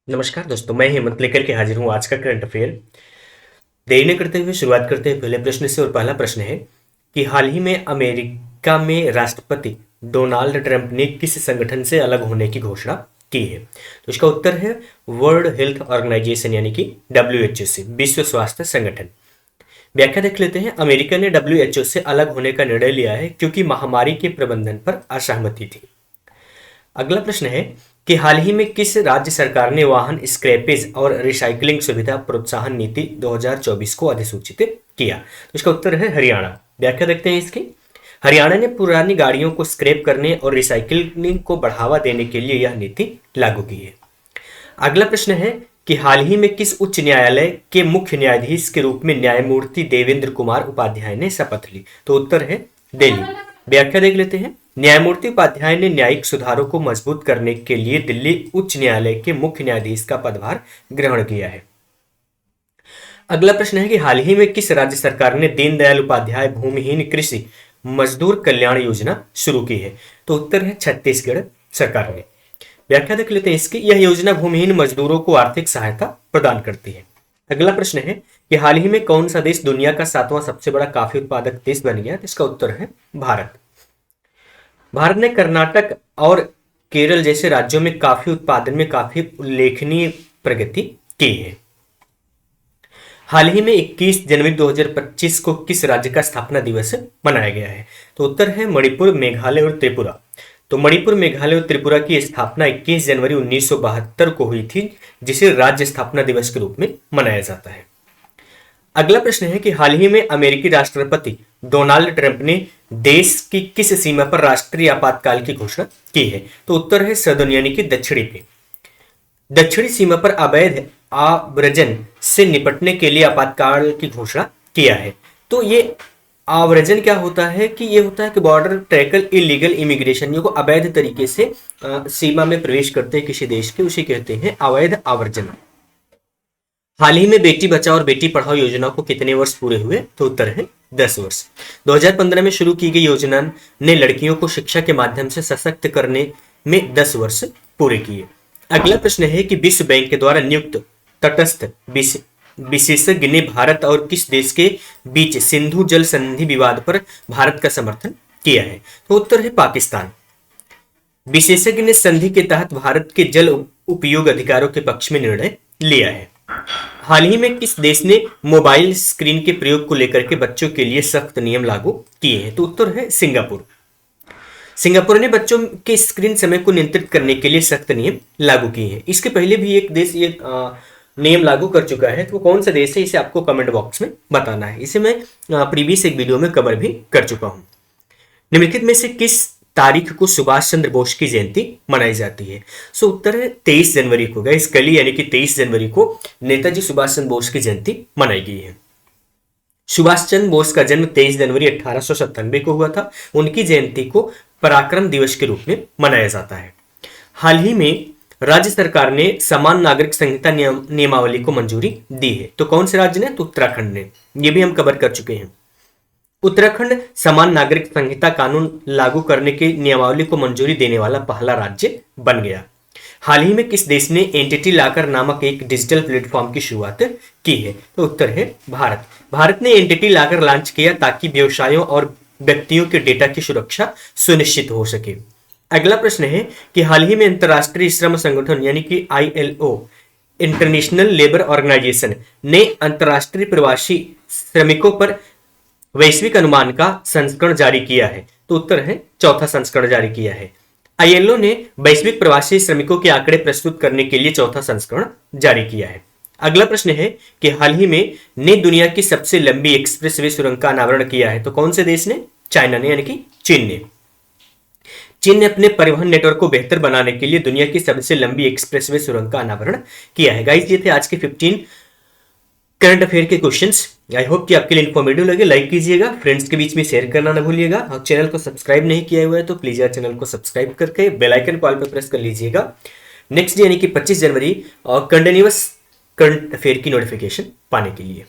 नमस्कार दोस्तों, मैं हेमंत लेकर के हाजिर हूँ आज का करंट अफेयर। देरी न करते हुए शुरुआत करते हैं पहले प्रश्न से। और पहला प्रश्न है कि हाल ही में अमेरिका में राष्ट्रपति डोनाल्ड ट्रंप ने किस संगठन से अलग होने की घोषणा की है? तो इसका उत्तर है वर्ल्ड हेल्थ ऑर्गेनाइजेशन यानी कि WHO से, विश्व स्वास्थ्य संगठन। व्याख्या देख लेते हैं। अमेरिका ने WHO से अलग होने का निर्णय लिया है क्योंकि महामारी के प्रबंधन पर असहमति थी। अगला प्रश्न है कि हाल ही में किस राज्य सरकार ने वाहन स्क्रैपेज और रिसाइकलिंग सुविधा प्रोत्साहन नीति 2024 को अधिसूचित किया? तो इसका उत्तर है हरियाणा। व्याख्या देखते हैं इसकी। हरियाणा ने पुरानी गाड़ियों को स्क्रैप करने और रिसाइकलिंग को बढ़ावा देने के लिए यह नीति लागू की है। अगला प्रश्न है कि हाल ही में किस उच्च न्यायालय के मुख्य न्यायाधीश के रूप में न्यायमूर्ति देवेंद्र कुमार उपाध्याय ने शपथ ली? तो उत्तर है दिल्ली। व्याख्या देख लेते हैं। न्यायमूर्ति उपाध्याय ने न्यायिक सुधारों को मजबूत करने के लिए दिल्ली उच्च न्यायालय के मुख्य न्यायाधीश का पदभार ग्रहण किया है। अगला प्रश्न है कि हाल ही में किस राज्य सरकार ने दीनदयाल उपाध्याय भूमिहीन कृषि मजदूर कल्याण योजना शुरू की है? तो उत्तर है छत्तीसगढ़ सरकार ने। व्याख्या देख लेते हैं इसकी। यह योजना भूमिहीन मजदूरों को आर्थिक सहायता प्रदान करती है। अगला प्रश्न है कि हाल ही में कौन सा देश दुनिया का 7वां सबसे बड़ा कॉफी उत्पादक देश बन गया? तो इसका उत्तर है भारत। भारत ने कर्नाटक और केरल जैसे राज्यों में कॉफी उत्पादन में काफी उल्लेखनीय प्रगति की है। हाल ही में 21 जनवरी 2025 को किस राज्य का स्थापना दिवस मनाया गया है? तो उत्तर है मणिपुर, मेघालय और त्रिपुरा। तो मणिपुर, मेघालय और त्रिपुरा की स्थापना 21 जनवरी 1972 को हुई थी, जिसे राज्य स्थापना दिवस के रूप में मनाया जाता है। अगला प्रश्न है कि हाल ही में अमेरिकी राष्ट्रपति डोनाल्ड ट्रंप ने देश की किस सीमा पर राष्ट्रीय आपातकाल की घोषणा की है? तो उत्तर है सदर्न यानी कि दक्षिणी पे। दक्षिणी सीमा पर अवैध आव्रजन से निपटने के लिए आपातकाल की घोषणा किया है। तो ये आव्रजन क्या होता है कि ये होता है कि बॉर्डर टैकल इलीगल इमिग्रेशन, जो अवैध तरीके से सीमा में प्रवेश करते हैं किसी देश के, उसे कहते हैं अवैध आव्रजन। हाल ही में बेटी बचाओ और बेटी पढ़ाओ योजना को कितने वर्ष पूरे हुए? तो उत्तर है 10 वर्ष। 2015 में शुरू की गई योजना ने लड़कियों को शिक्षा के माध्यम से सशक्त करने में 10 वर्ष पूरे किए। अगला प्रश्न है कि विश्व बैंक के द्वारा नियुक्त तटस्थ विशेषज्ञ ने भारत और किस देश के बीच सिंधु जल संधि विवाद पर भारत का समर्थन किया है? तो उत्तर है पाकिस्तान। विशेषज्ञ ने संधि के तहत भारत के जल उपयोग अधिकारों के पक्ष में निर्णय लिया है। हाल ही में किस देश ने मोबाइल स्क्रीन के प्रयोग को लेकर के बच्चों के लिए सख्त नियम लागू किए हैं? तो उत्तर है सिंगापुर। सिंगापुर ने बच्चों के स्क्रीन समय को नियंत्रित करने के लिए सख्त नियम लागू किए हैं। इसके पहले भी एक देश ये नियम लागू कर चुका है, तो कौन सा देश है इसे आपको कमेंट बॉक्स में बताना है। इसे मैं प्रीवियस एक वीडियो में कवर भी कर चुका हूं। निम्नलिखित में से किस तारीख को सुभाष चंद्र बोस की जयंती मनाई जाती है? सो उत्तर है 23 जनवरी को। गाइस कल यानी कि 23 जनवरी को नेताजी सुभाष चंद्र बोस की जयंती मनाई गई है। सुभाष चंद्र बोस का जन्म 23 जनवरी 1897 को हुआ था। उनकी जयंती को पराक्रम दिवस के रूप में मनाया जाता है। हाल ही में राज्य सरकार ने समान नागरिक संहिता नियमावली को मंजूरी दी है। तो कौन से राज्य ने? तो उत्तराखंड ने। यह भी हम कवर कर चुके हैं। उत्तराखंड समान नागरिक संहिता कानून लागू करने की नियमावली को मंजूरी देने वाला पहला राज्य बन गया। हाल ही में किस देश ने एंटिटी लॉकर नामक एक डिजिटल प्लेटफॉर्म की शुरुआत की है? तो उत्तर है भारत। भारत ने एंटिटी लॉकर लॉन्च किया ताकि व्यवसायों और व्यक्तियों के डेटा की सुरक्षा सुनिश्चित हो सके। अगला प्रश्न है कि हाल ही में अंतरराष्ट्रीय श्रम संगठन यानी कि ILO इंटरनेशनल लेबर ऑर्गेनाइजेशन ने अंतरराष्ट्रीय प्रवासी श्रमिकों पर वैश्विक अनुमान का संस्करण जारी किया है। तो उत्तर है चौथा संस्करण जारी किया है। ILO ने वैश्विक प्रवासी श्रमिकों के आंकड़े प्रस्तुत करने के लिए चौथा संस्करण जारी किया है। अगला प्रश्न है कि हाल ही में ने दुनिया की सबसे लंबी एक्सप्रेसवे सुरंग का अनावरण किया है। तो कौन से देश ने? चाइना ने यानी कि चीन ने। चीन ने अपने परिवहन नेटवर्क को बेहतर बनाने के लिए दुनिया की सबसे लंबी एक्सप्रेसवे सुरंग का अनावरण किया है। गाइस ये थे आज के 15 करंट अफेयर के क्वेश्चंस। आई होप कि आपके लिए इन्फॉर्मेटिव लगे। लाइक कीजिएगा, फ्रेंड्स के बीच में शेयर करना ना भूलिएगा, और चैनल को सब्सक्राइब नहीं किया हुआ है तो प्लीज यार चैनल को सब्सक्राइब करके बेल आइकन कॉल पर प्रेस कर लीजिएगा नेक्स्ट डे यानी कि 25 जनवरी और कंटिन्यूअस करंट अफेयर की नोटिफिकेशन पाने के लिए।